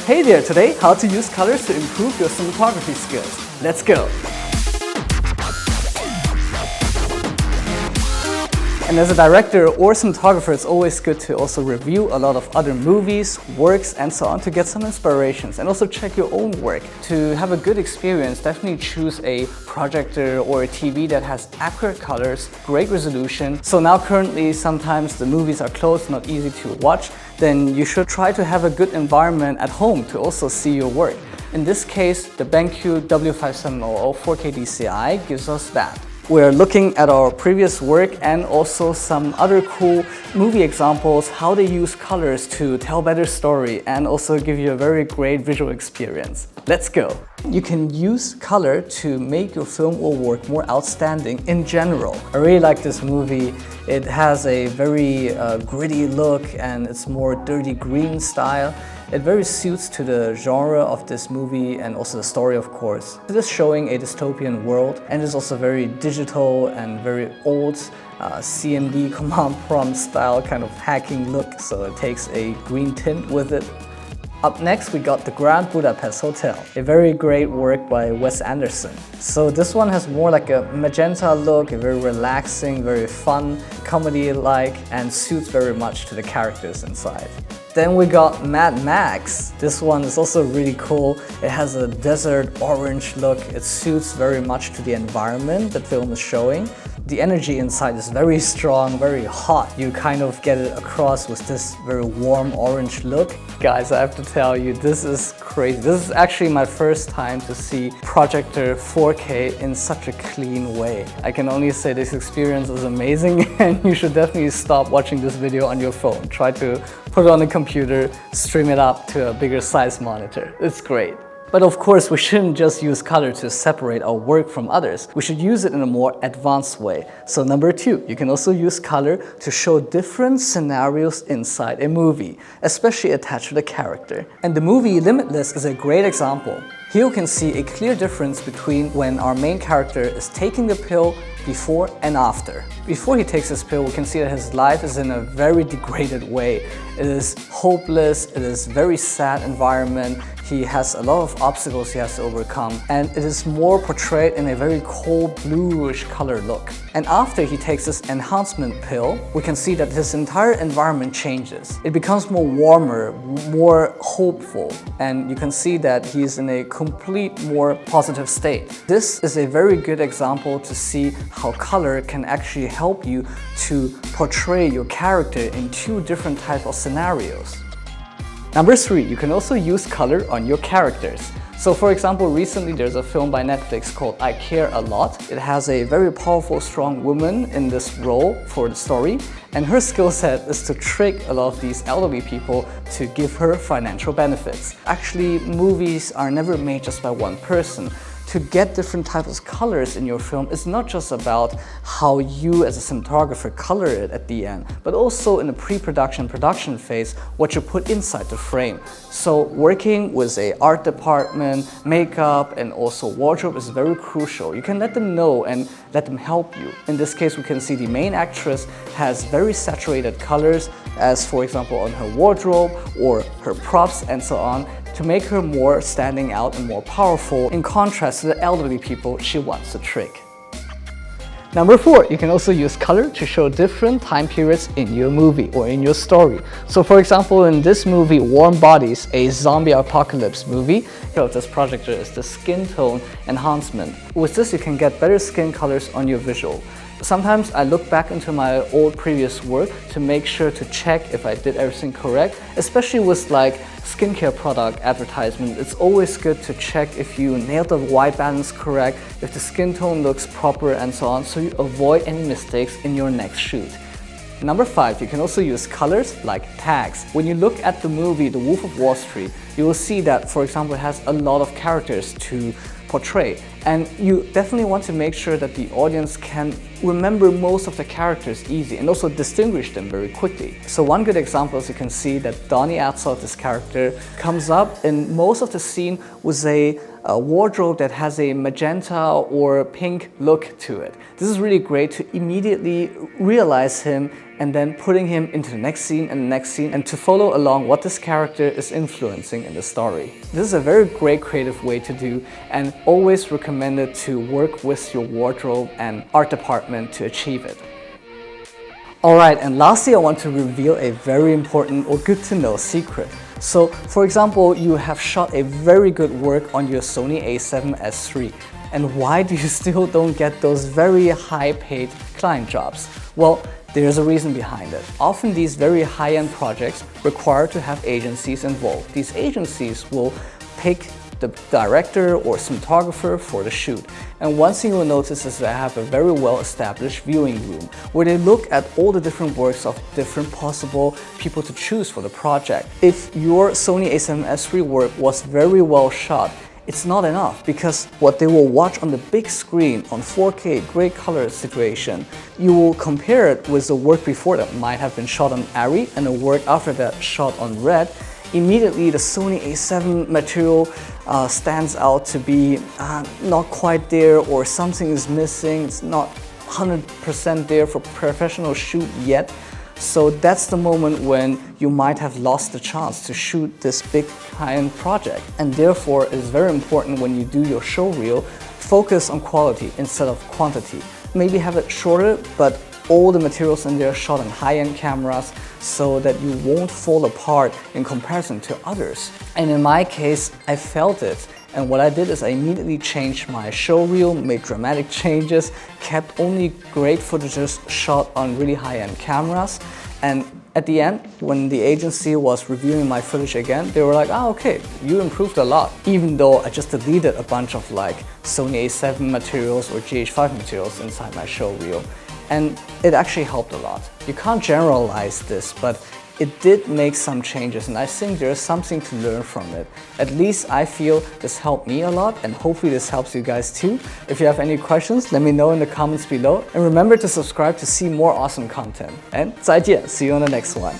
Hey there, today how to use colors to improve your cinematography skills. Let's go! And as a director or cinematographer, it's always good to also review a lot of other movies, works, and so on to get some inspirations and also check your own work. To have a good experience, definitely choose a projector or a TV that has accurate colors, great resolution. So now currently sometimes the movies are closed, not easy to watch, then you should try to have a good environment at home to also see your work. In this case, the BenQ W5700 4K DCI gives us that. We're looking at our previous work and also some other cool movie examples, how they use colors to tell better story and also give you a very great visual experience. Let's go! You can use color to make your film or work more outstanding in general. I really like this movie. It has a very gritty look and it's more dirty green style. It very suits to the genre of this movie and also the story, of course. It is showing a dystopian world and is also very digital and very old CMD command prompt style kind of hacking look, so it takes a green tint with it. Up next, we got the Grand Budapest Hotel, a very great work by Wes Anderson. So this one has more like a magenta look, a very relaxing, very fun, comedy-like, and suits very much to the characters inside. Then we got Mad Max. This one is also really cool. It has a desert orange look. It suits very much to the environment that film is showing. The energy inside is very strong, very hot. You kind of get it across with this very warm orange look. Guys, I have to tell you, this is crazy. This is actually my first time to see projector 4K in such a clean way. I can only say this experience is amazing and you should definitely stop watching this video on your phone. Try to put it on a computer, stream it up to a bigger size monitor. It's great. But of course, we shouldn't just use color to separate our work from others. We should use it in a more advanced way. So number 2, you can also use color to show different scenarios inside a movie, especially attached to the character. And the movie Limitless is a great example. Here you can see a clear difference between when our main character is taking the pill before and after. Before he takes his pill, we can see that his life is in a very degraded way. It is hopeless, it is very sad environment. He has a lot of obstacles he has to overcome, and it is more portrayed in a very cold bluish color look. And after he takes this enhancement pill, we can see that his entire environment changes. It becomes more warmer, more hopeful, and you can see that he's in a complete more positive state. This is a very good example to see how color can actually help you to portray your character in 2 different types of scenarios. Number 3, you can also use color on your characters. So for example, recently there's a film by Netflix called I Care a Lot. It has a very powerful, strong woman in this role for the story, and her skill set is to trick a lot of these elderly people to give her financial benefits. Actually, movies are never made just by one person. To get different types of colors in your film is not just about how you as a cinematographer color it at the end, but also in the pre-production, production phase, what you put inside the frame. So working with an art department, makeup, and also wardrobe is very crucial. You can let them know and let them help you. In this case, we can see the main actress has very saturated colors, as for example on her wardrobe or her props and so on, to make her more standing out and more powerful in contrast to the elderly people she wants to trick. Number 4, you can also use color to show different time periods in your movie or in your story. So for example, in this movie, Warm Bodies, a zombie apocalypse movie, this projector is the skin tone enhancement. With this, you can get better skin colors on your visual. Sometimes I look back into my old previous work to make sure to check if I did everything correct, especially with like skincare product advertisement. It's always good to check if you nailed the white balance correct, if the skin tone looks proper and so on, so you avoid any mistakes in your next shoot. Number 5, you can also use colors like tags. When you look at the movie The Wolf of Wall Street, you will see that, for example, it has a lot of characters to portray. And you definitely want to make sure that the audience can remember most of the characters easy and also distinguish them very quickly. So one good example is you can see that Donnie Atzolf, this character, comes up in most of the scene with a a wardrobe that has a magenta or pink look to it. This is really great to immediately realize him and then putting him into the next scene and the next scene, and to follow along what this character is influencing in the story. This is a very great creative way to do, and always recommended to work with your wardrobe and art department to achieve it. Alright, and lastly I want to reveal a very important or good to know secret. So for example, you have shot a very good work on your Sony a7S III, and why do you still don't get those very high paid client jobs? Well, there's a reason behind it. Often these very high-end projects require to have agencies involved. These agencies will pick the director or cinematographer for the shoot. And one thing you will notice is that I have a very well-established viewing room where they look at all the different works of different possible people to choose for the project. If your Sony a7S III work was very well shot, it's not enough, because what they will watch on the big screen on 4K, great color situation, you will compare it with the work before that might have been shot on ARRI and the work after that shot on RED. Immediately the Sony a7 material stands out to be not quite there, or something is missing, it's not 100% there for professional shoot yet. So that's the moment when you might have lost the chance to shoot this big high-end project. And therefore, it is very important when you do your show reel, focus on quality instead of quantity. Maybe have it shorter, but all the materials in there are shot on high-end cameras so that you won't fall apart in comparison to others. And in my case, I felt it. And what I did is I immediately changed my show reel, made dramatic changes, kept only great footages shot on really high-end cameras. And at the end, when the agency was reviewing my footage again, they were like, oh, okay, you improved a lot. Even though I just deleted a bunch of like Sony a7 materials or GH5 materials inside my show reel. And it actually helped a lot. You can't generalize this, but it did make some changes, and I think there's something to learn from it. At least I feel this helped me a lot, and hopefully this helps you guys too. If you have any questions, let me know in the comments below. And remember to subscribe to see more awesome content. And 再见, see you on the next one.